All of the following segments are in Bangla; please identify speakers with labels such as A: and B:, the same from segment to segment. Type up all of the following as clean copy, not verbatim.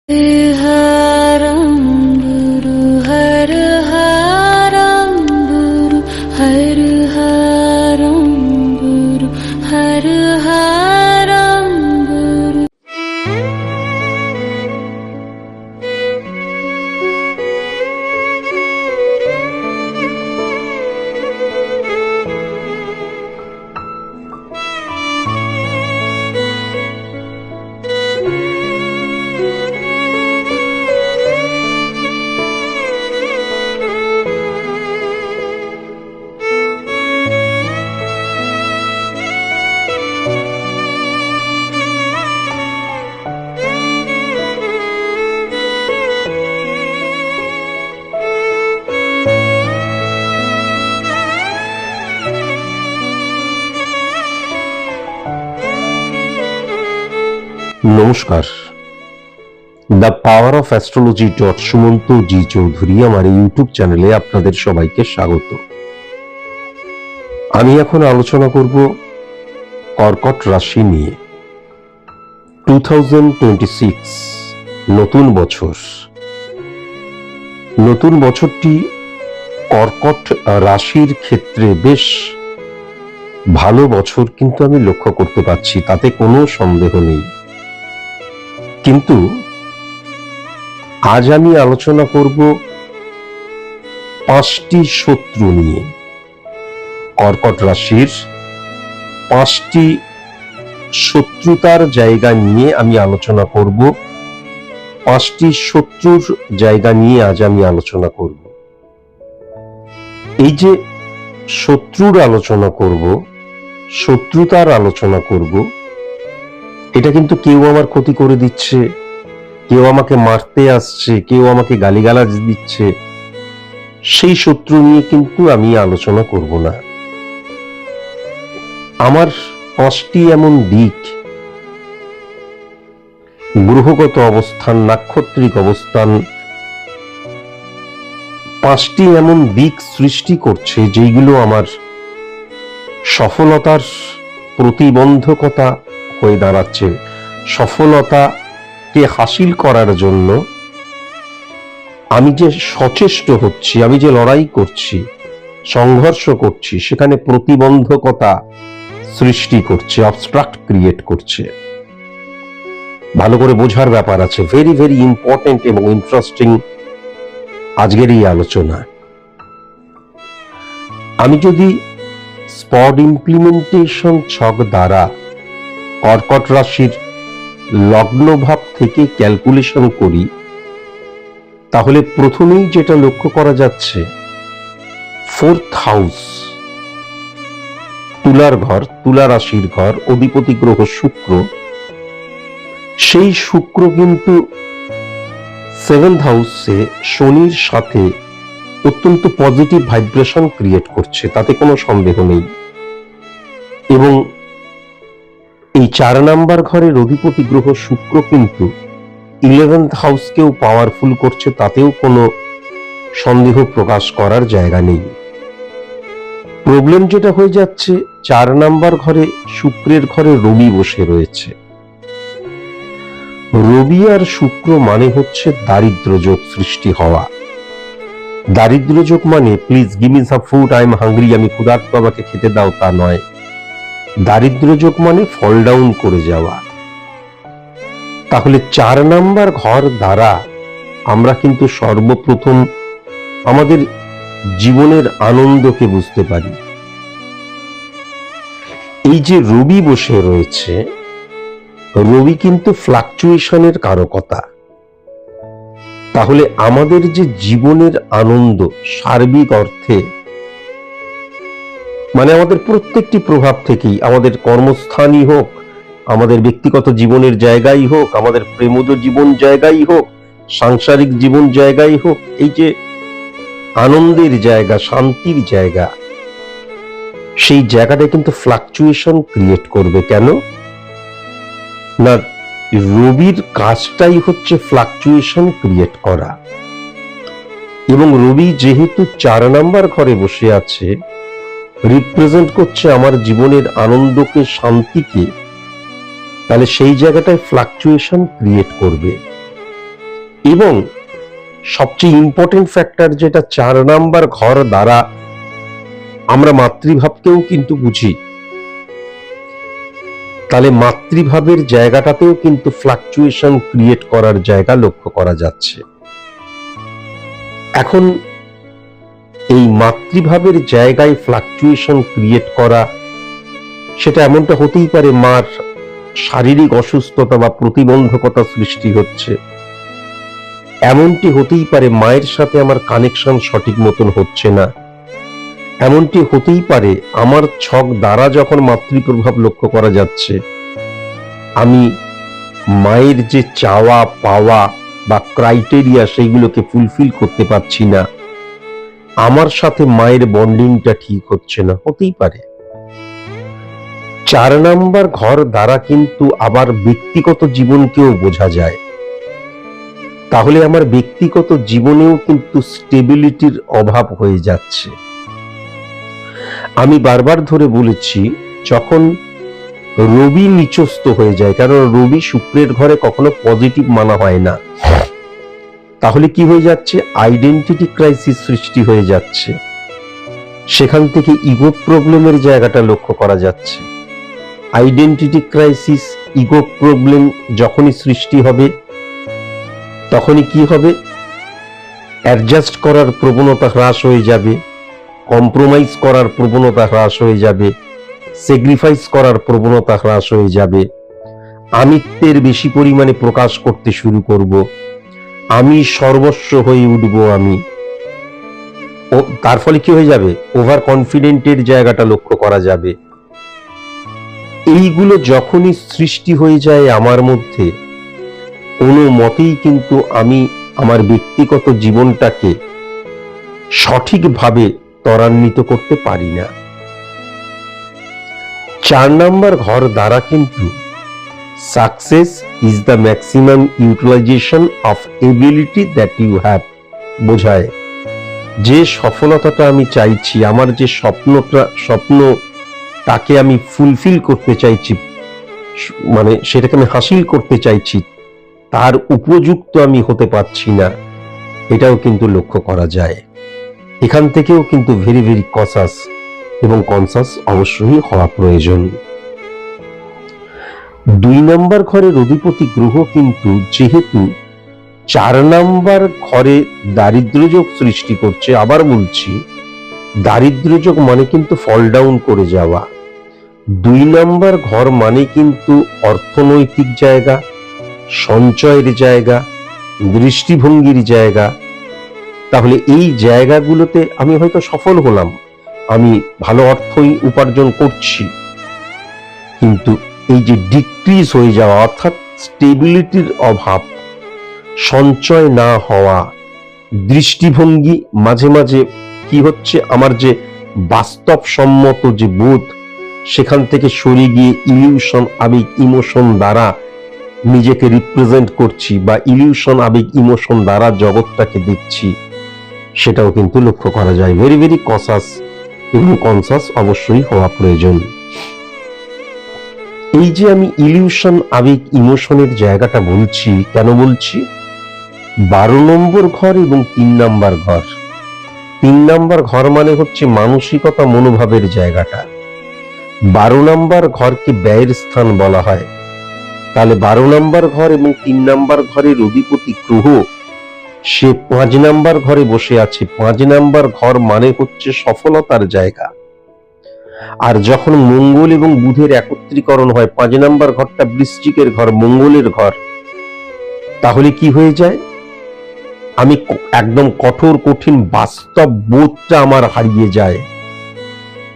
A: हरं गुरु हर हरं गुरु हर हरं गुरु हर हरं गुरु।
B: নমস্কার, the power of astrology Sumanta ji Chowdhury আমার ইউটিউব চ্যানেলে আপনাদের সবাইকে স্বাগত। আমি এখন আলোচনা করব কর্কট রাশি নিয়ে। 2026 নতুন বছর। নতুন বছরটি কর্কট রাশির ক্ষেত্রে বেশ ভালো বছর কিন্তু আমি লক্ষ্য করতে পারছি, তাতে কোনো সন্দেহ নেই। কিন্তু আজ আমি আলোচনা করব 5টি শত্রু নিয়ে। কর্কট রাশির 5টি শত্রুতার জায়গা নিয়ে আমি আলোচনা করব। 5টি শত্রুর জায়গা নিয়ে আজ আমি আলোচনা করব। এই যে শত্রুর আলোচনা করব, শত্রুতার আলোচনা করব, এটা কিন্তু কেউ আমার ক্ষতি করে দিচ্ছে, কেউ আমাকে মারতে আসছে, কেউ আমাকে গালিগালাজ দিচ্ছে, সেই শত্রু নিয়ে কিন্তু আমি আলোচনা করব না। আমার 5টি এমন দিক, গ্রহগত অবস্থান, নাক্ষত্রিক অবস্থান, 5টি এমন দিক সৃষ্টি করছে যেগুলো আমার সফলতার প্রতিবন্ধকতা হয়ে দাঁড়াচ্ছে। সফলতাকে হাসিল করার জন্য আমি যে সচেষ্ট হচ্ছি, আমি যে লড়াই করছি, সংঘর্ষ করছি, সেখানে প্রতিবন্ধকতা সৃষ্টি করছে, অবস্ট্রাক্ট ক্রিয়েট করছে। ভালো করে বোঝার ব্যাপার আছে। ভেরি ভেরি ইম্পর্টেন্ট এবং ইন্টারেস্টিং আজকের এই আলোচনা। আমি যদি স্পট ইমপ্লিমেন্টেশন ছক দ্বারা কর্কট রাশির লগ্ন ভাব থেকে ক্যালকুলেশন করি, তাহলে প্রথমেই যেটা লক্ষ্য করা যাচ্ছে, 4th হাউস, তুলার ঘর, তুলা রাশির ঘর, অধিপতি গ্রহ শুক্র, সেই শুক্র কিন্তু 7th হাউসে শনির সাথে অত্যন্ত পজিটিভ ভাইব্রেশন ক্রিয়েট করছে, তাতে কোনো সন্দেহ নেই। এবং এই 4 নাম্বার ঘরের অধিপতি গ্রহ শুক্র কিন্তু 11th হাউসকেও পাওয়ারফুল করছে, তাতেও কোনো সন্দেহ প্রকাশ করার জায়গা নেই। প্রবলেম যেটা হয়ে যাচ্ছে, 4 নাম্বার ঘরে শুক্রের ঘরে রবি বসে রয়েছে। রবি আর শুক্র মানে হচ্ছে দারিদ্র যোগ সৃষ্টি হওয়া। দারিদ্র যোগ মানে please give me some food, I am hungry, আমি ক্ষুধার্ত, আমাকে খেতে দাও, তা নয়। দারিদ্র যোগ মানে ফল ডাউন করে যাওয়া। তাহলে 4 নাম্বার ঘর দ্বারা আমরা কিন্তু সর্বপ্রথম আমাদের জীবনের আনন্দকে বুঝতে পারি। এই যে রবি বসে রয়েছে, রবি কিন্তু ফ্লাকচুয়েশনের কারকতা। তাহলে আমাদের যে জীবনের আনন্দ সার্বিক অর্থে, মানে আমাদের প্রত্যেকটি প্রভাব থেকেই, আমাদের কর্মস্থানই হোক, আমাদের ব্যক্তিগত জীবনের জায়গাই হোক, আমাদের প্রেমজ জীবন জায়গাই হোক, সাংসারিক জীবন জায়গাই হোক, এই যে আনন্দের জায়গা, শান্তির জায়গা, সেই জায়গাটা কিন্তু ফ্লাকচুয়েশন ক্রিয়েট করবে। কেন না, রবির কাজটাই হচ্ছে ফ্লাকচুয়েশন ক্রিয়েট করা। এবং রবি যেহেতু 4 নাম্বার ঘরে বসে আছে, রিপ্রেজেন্ট করছে আমার জীবনের আনন্দকে, শান্তিকে, তাহলে সেই জায়গাটায় ফ্লাকচুয়েশন ক্রিয়েট করবে। এবং সবচেয়ে ইম্পর্টেন্ট ফ্যাক্টর যেটা 4 নাম্বার ঘর দ্বারা আমরা মাতৃভাবকেও কিন্তু বুঝি, তাহলে মাতৃভাবের জায়গাটাতেও কিন্তু ফ্লাকচুয়েশন ক্রিয়েট করার জায়গা লক্ষ্য করা যাচ্ছে। এখন এই মাতৃভাবের জায়গায় ফ্লাকচুয়েশন ক্রিয়েট করা, সেটা এমনটা হতেই পারে মার শারীরিক অসুস্থতা বা প্রতিবন্ধকতা সৃষ্টি হচ্ছে, এমনটি হতেই পারে মায়ের সাথে আমার কানেকশন সঠিক মতন হচ্ছে না, এমনটি হতেই পারে আমার ছক দ্বারা যখন মাতৃপ্রভাব লক্ষ্য করা যাচ্ছে, আমি মায়ের যে চাওয়া পাওয়া বা ক্রাইটেরিয়া সেইগুলোকে ফুলফিল করতে পারছি না, আমার সাথে মায়ের বন্ডিংটা ঠিক হচ্ছে না, হতেই পারে। 4 নাম্বার ঘর দ্বারা কিন্তু আবার ব্যক্তিগত জীবনকেও বোঝা যায়। তাহলে আমার ব্যক্তিগত জীবনেও কিন্তু স্টেবিলিটির অভাব হয়ে যাচ্ছে। আমি বারবার ধরে বলেছি, যখন রবি নিচস্থ হয়ে যায়, কারণ রবি শুক্রের ঘরে কখনো পজিটিভ মানা হয় না, তাহলে কি হয়ে যাচ্ছে, আইডেন্টিটি ক্রাইসিস সৃষ্টি হয়ে যাচ্ছে। সেখান থেকে ইগো প্রবলেমের জায়গাটা লক্ষ্য করা যাচ্ছে। আইডেন্টিটি ক্রাইসিস, ইগো প্রবলেম যখনই সৃষ্টি হবে, তখনই কি হবে, অ্যাডজাস্ট করার প্রবণতা হ্রাস হয়ে যাবে, কম্প্রোমাইজ করার প্রবণতা হ্রাস হয়ে যাবে, স্যাক্রিফাইস করার প্রবণতা হ্রাস হয়ে যাবে, আমিত্বের বেশি পরিমাণে প্রকাশ করতে শুরু করব, আমি সর্বস্ব হয়ে উঠব আমি, ও তার ফলে কি হয়ে যাবে, ওভার কনফিডেন্টের জায়গাটা লক্ষ্য করা যাবে। এইগুলো যখনই সৃষ্টি হয়ে যায় আমার মধ্যে, কোনো মতেই কিন্তু আমি আমার ব্যক্তিগত জীবনটাকে সঠিকভাবে ত্বরান্বিত করতে পারি না। 4 নাম্বার ঘর দ্বারা কিন্তু success is the maximum utilization of ability that you have বোঝায়। যে সফলতাটা আমি চাইছি, আমার যে স্বপ্নটাকে আমি ফুলফিল করতে চাইছি, মানে সেটাকে আমি হাসিল করতে চাইছি, তার উপযুক্ত আমি হতে পারছি না, এটাও কিন্তু লক্ষ্য করা যায়। এখান থেকেও কিন্তু ভেরি ভেরি কসাস এবং কনসাস অবশ্যই হওয়া প্রয়োজন। 2 নাম্বার ঘরের অধিপতি গ্রহ কিন্তু যেহেতু 4 নাম্বার ঘরে দারিদ্র্যযোগ সৃষ্টি করছে, আবার বলছি দারিদ্র্যযোগ মানে কিন্তু ফল ডাউন করে যাওয়া। 2 নাম্বার ঘর মানে কিন্তু অর্থনৈতিক জায়গা, সঞ্চয়ের জায়গা, দৃষ্টিভঙ্গির জায়গা। তাহলে এই জায়গাগুলোতে আমি হয়তো সফল হলাম, আমি ভালো অর্থই উপার্জন করছি, কিন্তু এই যে ডিক্রিজ হয়ে যাওয়া, অর্থাৎ স্টেবিলিটির অভাব, সঞ্চয় না হওয়া, দৃষ্টিভঙ্গি মাঝে মাঝে কি হচ্ছে, আমার যে বাস্তবসম্মত যে বোধ, সেখান থেকে সরে গিয়ে ইলিউশন, আবেগ, ইমোশন দ্বারা নিজেকে রিপ্রেজেন্ট করছি বা ইলিউশন, আবেগ, ইমোশন দ্বারা জগৎটাকে দেখছি, সেটাও কিন্তু লক্ষ্য করা যায়। ভেরি ভেরি কসাস এবং কনসাস অবশ্যই হওয়া প্রয়োজন। এই যে আমি ইলিউশন, আবেগ, ইমোশনের জায়গাটা বলছি, কেন বলছি, 12 নম্বর ঘর এবং 3 নাম্বার ঘর। 3 নাম্বার ঘর মানে হচ্ছে মানসিকতা, মনোভাবের জায়গাটা। 12 নাম্বার ঘরকে ব্যয়ের স্থান বলা হয়। তাহলে 12 নাম্বার ঘর এবং 3 নাম্বার ঘরের অধিপতি গ্রহ, সে 5 নাম্বার ঘরে বসে আছে। 5 নাম্বার ঘর মানে হচ্ছে সফলতার জায়গা। আর যখন মঙ্গল এবং বুধের একত্রীকরণ হয়, 5 নাম্বার ঘরটা বৃশ্চিকের ঘর, মঙ্গলের ঘর, তাহলে কি হয়ে যায়, আমি একদম কঠোর কঠিন বাস্তব বোধটা আমার হারিয়ে যায়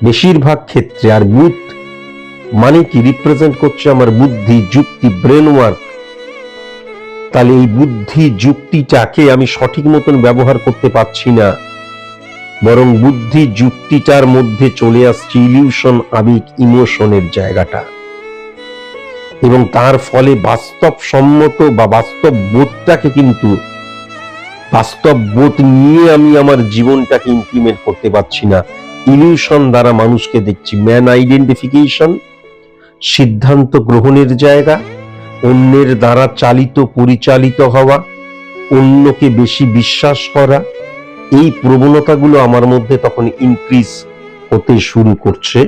B: বেশিরভাগ ক্ষেত্রে। আর বুধ মানে কি, রিপ্রেজেন্ট করছে আমার বুদ্ধি, যুক্তি, ব্রেন ওয়ার্ক। তাহলে এই বুদ্ধি যুক্তিটাকে আমি সঠিক মতন ব্যবহার করতে পারছি না, বরং বুদ্ধি যুক্তিটার মধ্যে চলে আসছে ইলিউশন, আবেগ, ইমোশনের জায়গাটা, এবং তার ফলে বাস্তবসম্মত বা বাস্তব বোধটাকে কিন্তু, বাস্তব বোধ নিয়ে আমি আমার জীবনটাকে ইমপ্লিমেন্ট করতে পারছি না। ইলিউশন দ্বারা মানুষকে দেখছি, ম্যান আইডেন্টিফিকেশন, সিদ্ধান্ত গ্রহণের জায়গা, অন্যের দ্বারা চালিত পরিচালিত হওয়া, অন্যকে বেশি বিশ্বাস করা, এই প্রবণতাগুলো আমার মধ্যে তখন ইনক্রিজ হতে শুরু করছে,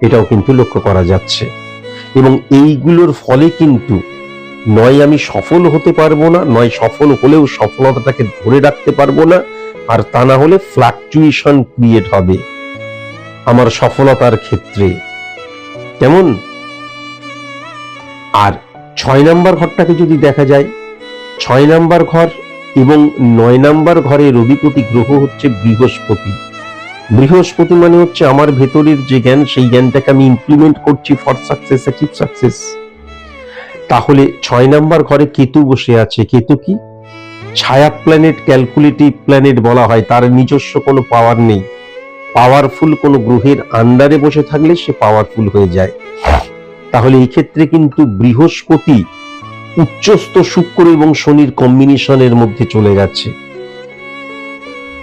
B: এটাও কিন্তু লক্ষ্য করা যাচ্ছে। এবং এইগুলোর ফলে কিন্তু নয় আমি সফল হতে পারবো না, নয় সফল হলেও সফলতাটাকে ধরে রাখতে পারবো না, আর তা না হলে ফ্লাকচুয়েশন ক্রিয়েট হবে আমার সফলতার ক্ষেত্রে। কেমন? আর 6 নাম্বার ঘরটাকে যদি দেখা যায়, 6 নাম্বার ঘর এবং 9 নাম্বার ঘরের অধিপতি গ্রহ হচ্ছে বৃহস্পতি। বৃহস্পতি মানে হচ্ছে আমার ভেতরের যে জ্ঞান, সেই জ্ঞানটাকে আমি ইমপ্লিমেন্ট করছি ফর সাকসেস, অ্যাচিভ সাকসেস। তাহলে 6 নাম্বার ঘরে কেতু বসে আছে। কেতু কি? ছায়া প্ল্যানেট, ক্যালকুলেটিভ প্ল্যানেট বলা হয়। তার নিজস্ব কোনো পাওয়ার নেই। পাওয়ারফুল কোনো গ্রহের আন্ডারে বসে থাকলে সে পাওয়ারফুল হয়ে যায়। তাহলে এই ক্ষেত্রে কিন্তু বৃহস্পতি উচ্চস্থ শুক্র এবং শনির কম্বিনেশনের মধ্যে চলে গেছে।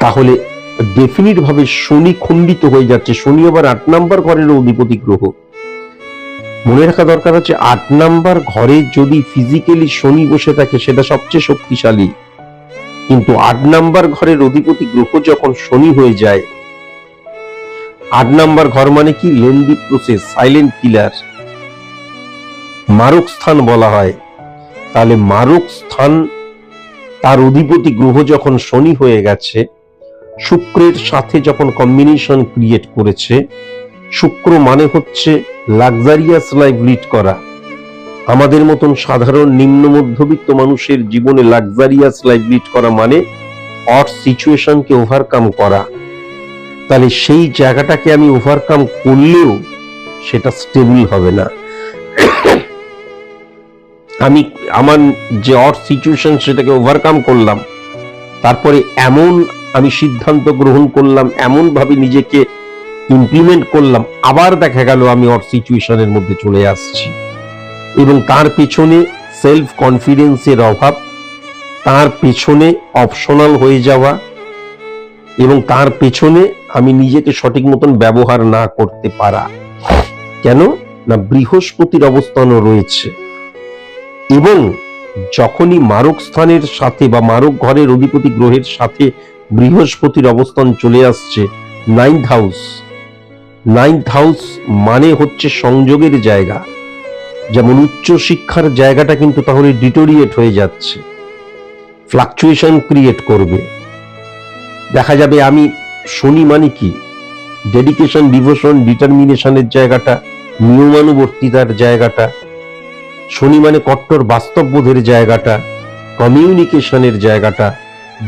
B: তাহলে ডেফিনিট ভাবে শনি খণ্ডিত হয়ে যাচ্ছে। শনি আবার 8 নাম্বার ঘরের অধিপতি গ্রহ। মনে রাখা দরকার আছে, 8 নাম্বার ঘরে যদি ফিজিক্যালি শনি বসে থাকে সেটা সবচেয়ে শক্তিশালী, কিন্তু 8 নাম্বার ঘরের অধিপতি গ্রহ যখন শনি হয়ে যায়, 8 নাম্বার ঘর মানে কি? লেন্দি প্রসেস, সাইলেন্ট কিলার, মারক স্থান বলা হয়। তাহলে মারক স্থান, তার অধিপতি গ্রহ যখন শনি হয়ে গেছে, শুক্রের সাথে যখন কম্বিনেশন ক্রিয়েট করেছে, শুক্র মানে হচ্ছে লাক্সারিয়াস লাইফ লিড করা। আমাদের মতন সাধারণ নিম্ন মধ্যবিত্ত মানুষের জীবনে লাক্সারিয়াস লাইফ লিড করা মানে অড সিচুয়েশনকে ওভারকাম করা। তাহলে সেই জায়গাটাকে আমি ওভারকাম করলেও সেটা স্টেবল হবে না। আমি আমার যে অড সিচুয়েশন সেটাকে ওভারকাম করলাম, তারপরে এমন আমি সিদ্ধান্ত গ্রহণ করলাম, এমন ভাবে নিজেকে ইমপ্লিমেন্ট করলাম, আবার দেখা গেল আমি অড সিচুয়েশনের মধ্যে চলে আসছি। এবং তার পেছনে সেলফ কনফিডেন্সের অভাব, তার পেছনে অপশনাল হয়ে যাওয়া, এবং তার পেছনে আমি নিজেকে সঠিক মতন ব্যবহার না করতে পারা। কেন না? বৃহস্পতির অবস্থানও রয়েছে। এবং যখনই মারক স্থানের সাথে বা মারক ঘরের অধিপতি গ্রহের সাথে বৃহস্পতির অবস্থান চলে আসছে 9th হাউস। 9th হাউস মানে হচ্ছে সংযোগের জায়গা। যেমন উচ্চ শিক্ষার জায়গাটা কিন্তু তাহলে ডিটোরিয়েট হয়ে যাচ্ছে, ফ্লাকচুয়েশন ক্রিয়েট করবে। দেখা যাবে আমি শনি মানে কি? ডেডিকেশন, ডিভোশন, ডিটারমিনেশনের জায়গাটা, নিয়মানুবর্তিতার জায়গাটা। শনি মানে কট্টর বাস্তববোধের জায়গাটা, কমিউনিকেশনের জায়গাটা।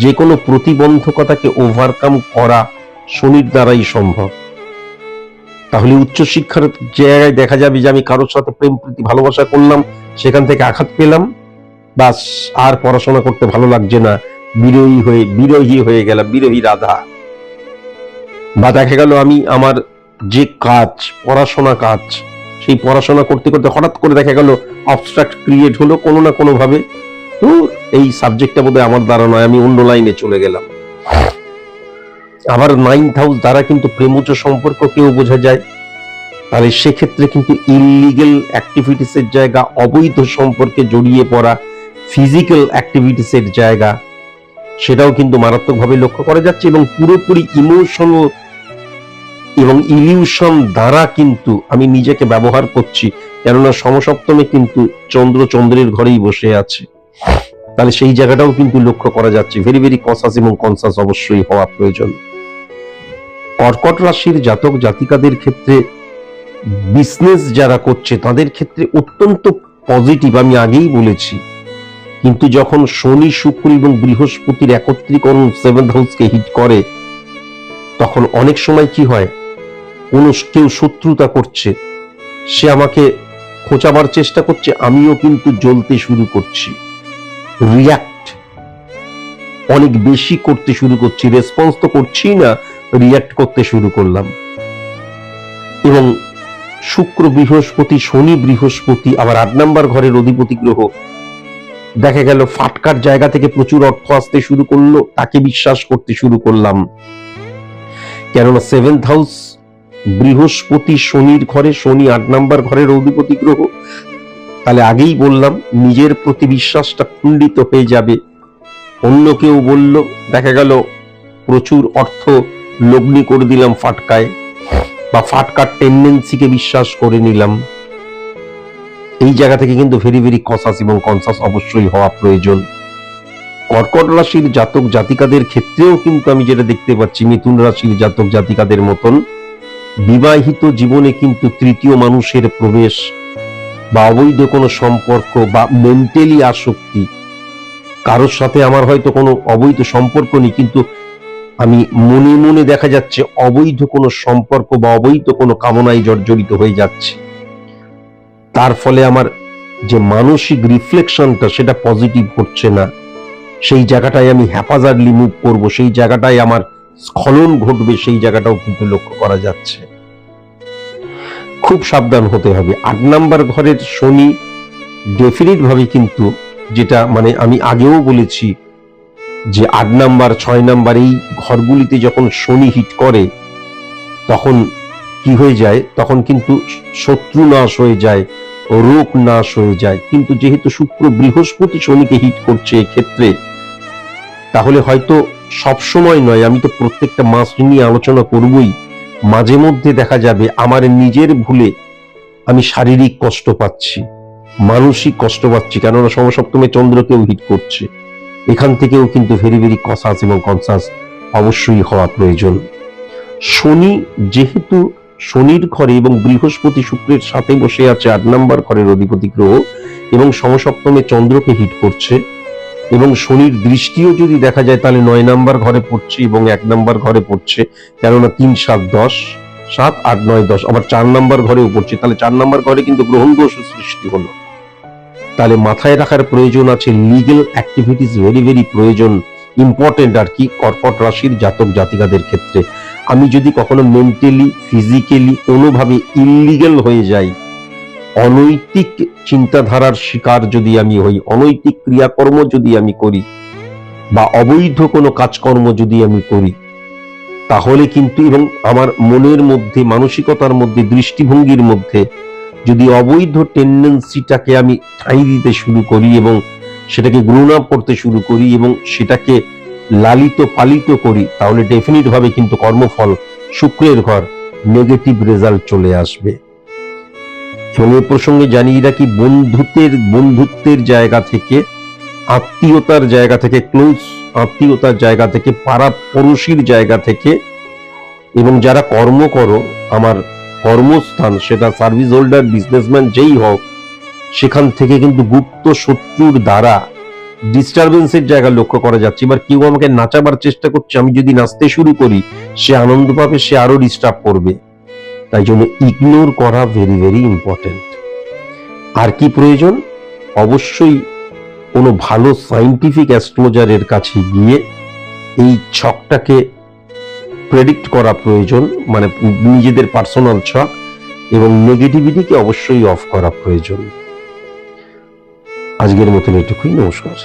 B: যে কোনো প্রতিবন্ধকতাকে ওভারকাম করা শনির দ্বারাই সম্ভব। তাহলে উচ্চশিক্ষার জায়গায় দেখা যাবে যে আমি কারোর সাথে প্রেম প্রীতি ভালোবাসা করলাম, সেখান থেকে আঘাত পেলাম, বাস আর পড়াশোনা করতে ভালো লাগছে না, বিরোহী হয়ে গেলাম, বিরোহী রাধা। বা দেখা গেল আমি আমার যে কাজ, পড়াশোনা কাজ, সেই পড়াশোনা করতে করতে হঠাৎ করে দেখা গেল অবস্ট্রাক্ট ক্রিয়েট হলো কোনো না কোনো ভাবে, তো এই সাবজেক্টটা বোধহয় আমার দ্বারা নয়, আমি অন্য লাইনে চলে গেলাম। আবার 9th হাউস দ্বারা কিন্তু প্রেমজ সম্পর্ক কেউ বোঝা যায়। তাহলে সেক্ষেত্রে কিন্তু ইললিগেল অ্যাক্টিভিটিসের জায়গা, অবৈধ সম্পর্কে জড়িয়ে পড়া, ফিজিক্যাল অ্যাক্টিভিটিসের জায়গা, সেটাও কিন্তু মারাত্মকভাবে লক্ষ্য করা যাচ্ছে। এবং পুরোপুরি ইমোশনাল এবং ইলিউশন দ্বারা কিন্তু আমি নিজেকে ব্যবহার করছি, কেননা সমসপ্তমে কিন্তু চন্দ্রের ঘরেই বসে আছে। তাহলে সেই জায়গাটাও কিন্তু লক্ষ্য করা যাচ্ছে। ভেরি ভেরি কনসাস এবং কনসাস অবশ্যই হওয়া প্রয়োজন। কর্কট রাশির জাতক জাতিকাদের ক্ষেত্রে, বিজনেস যারা করছে তাদের ক্ষেত্রে অত্যন্ত পজিটিভ, আমি আগেই বলেছি। কিন্তু যখন শনি, শুক্র এবং বৃহস্পতির একত্রীকরণ 7th হাউসকে হিট করে, তখন অনেক সময় কি হয়, কেউ শত্রুতা করছে, সে আমাকে খোঁচাবার চেষ্টা করছে, আমিও কিন্তু জ্বলতে শুরু করছি, রিয়াক্ট অনেক বেশি করতে শুরু করছি। রেসপন্স তো করছি না, রিয়াক্ট করতে শুরু করলাম। এবং শুক্র বৃহস্পতি, শনি বৃহস্পতি আবার 8 নাম্বার ঘরের অধিপতি গ্রহ, দেখা গেল ফাটকার জায়গা থেকে প্রচুর অর্থ আসতে শুরু করলো, তাকে বিশ্বাস করতে শুরু করলাম। কেননা 7th হাউস বৃহস্পতি শনির ঘরে, শনি 8 নাম্বার ঘরের অধিপতি গ্রহ। তাহলে আগেই বললাম নিজের প্রতি বিশ্বাসটা খণ্ডিত হয়ে যাবে, অন্য কেউ বলল, দেখা গেল প্রচুর অর্থ লগ্নি করে দিলাম ফাটকায়, বা ফাটকার টেন্ডেন্সিকে বিশ্বাস করে নিলাম। এই জায়গা থেকে কিন্তু ভেরি ভেরি কসাস এবং কনসাস অবশ্যই হওয়া প্রয়োজন। কর্কট রাশির জাতক জাতিকাদের ক্ষেত্রেও কিন্তু আমি যেটা দেখতে পাচ্ছি, মিথুন রাশির জাতক জাতিকাদের মতন বিবাহিত জীবনে কিন্তু তৃতীয় মানুষের প্রবেশ বা অবৈধ কোনো সম্পর্ক বা মেন্টালি আসক্তি, কারোর সাথে আমার হয়তো কোনো অবৈধ সম্পর্ক নেই, কিন্তু আমি মনে মনে দেখা যাচ্ছে অবৈধ কোনো সম্পর্ক বা অবৈধ কোনো কামনায় জর্জরিত হয়ে যাচ্ছে। তার ফলে আমার যে মানসিক রিফ্লেকশনটা সেটা পজিটিভ হচ্ছে না। সেই জায়গাটায় আমি হ্যাপাজার্ডলি মুভ করব, সেই জায়গাটায় আমার স্খলন ঘটবে, সেই জায়গাটাও কিন্তু লক্ষ্য করা যাচ্ছে। খুব সাবধান হতে হবে। 8 নাম্বার ঘরের শনি ডেফিনিট ভাবে কিন্তু, যেটা মানে আমি আগেও বলেছি যে 8 নাম্বার 6 নাম্বার এই ঘরগুলিতে যখন শনি হিট করে তখন কি হয়ে যায়, তখন কিন্তু শত্রু নাশ হয়ে যায়, রোগ নাশ হয়ে যায়। কিন্তু যেহেতু শুক্র বৃহস্পতি শনিকে হিট করছে এক্ষেত্রে, তাহলে হয়তো সব সময় নয়, আমি তো প্রত্যেকটা মাস নিয়ে আলোচনা করবই, মাঝে মধ্যে দেখা যাবে আমার নিজের ভুলে আমি শারীরিক কষ্ট পাচ্ছি, মানসিক কষ্ট পাচ্ছি, কেননা সমসপ্তমে চন্দ্রকেও হিট করছে। এখান থেকেও কিন্তু ভেরি ভেরি কসাস এবং কনসাস অবশ্যই হওয়া প্রয়োজন। শনি যেহেতু শনির ঘরে এবং বৃহস্পতি শুক্রের সাথে বসে আছে 8 নাম্বার ঘরের অধিপতি গ্রহ, এবং সমসপ্তমে চন্দ্রকে হিট করছে, এবং শনির দৃষ্টিও যদি দেখা যায় তাহলে 9 নাম্বার ঘরে পড়ছে এবং 1 নাম্বার ঘরে পড়ছে, কেননা 3, 7, 10, 7, 8, 9, 10 আবার 4 নাম্বার ঘরেও পড়ছে, তাহলে 4 নাম্বার ঘরে কিন্তু গ্রহণ দোষ সৃষ্টি হলো। তাহলে মাথায় রাখার প্রয়োজন আছে, লিগ্যাল অ্যাক্টিভিটিস ভেরি ভেরি প্রয়োজন, ইম্পর্টেন্ট আর কি কর্কট রাশির জাতক জাতিকাদের ক্ষেত্রে। আমি যদি কখনো মেন্টালি ফিজিক্যালি কোনোভাবে ইললিগ্যাল হয়ে যাই, অনৈতিক চিন্তাধারার শিকার যদি আমি হই, অনৈতিক ক্রিয়াকর্ম যদি আমি করি বা অবৈধ কোনো কাজকর্ম যদি আমি করি, তাহলে কিন্তু এবং আমার মনের মধ্যে, মানসিকতার মধ্যে, দৃষ্টিভঙ্গির মধ্যে যদি অবৈধ টেন্ডেন্সিটাকে আমি ঠাঁই দিতে শুরু করি এবং সেটাকে গ্রহণ করতে শুরু করি এবং সেটাকে লালিত পালিত করি, তাহলে ডেফিনিট ভাবে কিন্তু কর্মফল শুক্রের ঘর নেগেটিভ রেজাল্ট চলে আসবে। এবং এ প্রসঙ্গে জানিয়ে রাখি, বন্ধুত্বের জায়গা থেকে, আত্মীয়তার জায়গা থেকে, ক্লোজ আত্মীয়তার জায়গা থেকে, পাড়া পড়শির জায়গা থেকে, এবং যারা কর্ম করো, আমার কর্মস্থান সেটা সার্ভিস হোল্ডার, বিজনেসম্যান যেই হোক, সেখান থেকে কিন্তু গুপ্ত শত্রুর দ্বারা ডিস্টারবেন্সের জায়গা লক্ষ্য করা যাচ্ছে। এবার কেউ আমাকে নাচাবার চেষ্টা করছে, আমি যদি নাচতে শুরু করি সে আনন্দ পাবে, সে আরো ডিস্টার্ব করবে। তাই জন্য ইগনোর করা ভেরি ভেরি ইম্পর্টেন্ট। আর কি প্রয়োজন, অবশ্যই কোনো ভালো সায়েন্টিফিক অ্যাস্ট্রোলজারের কাছে গিয়ে এই ছকটাকে প্রেডিক্ট করা প্রয়োজন, মানে নিজেদের পার্সোনাল ছক, এবং নেগেটিভিটিকে অবশ্যই অফ করা প্রয়োজন। আজকের মতন এটুকুই, নমস্কার।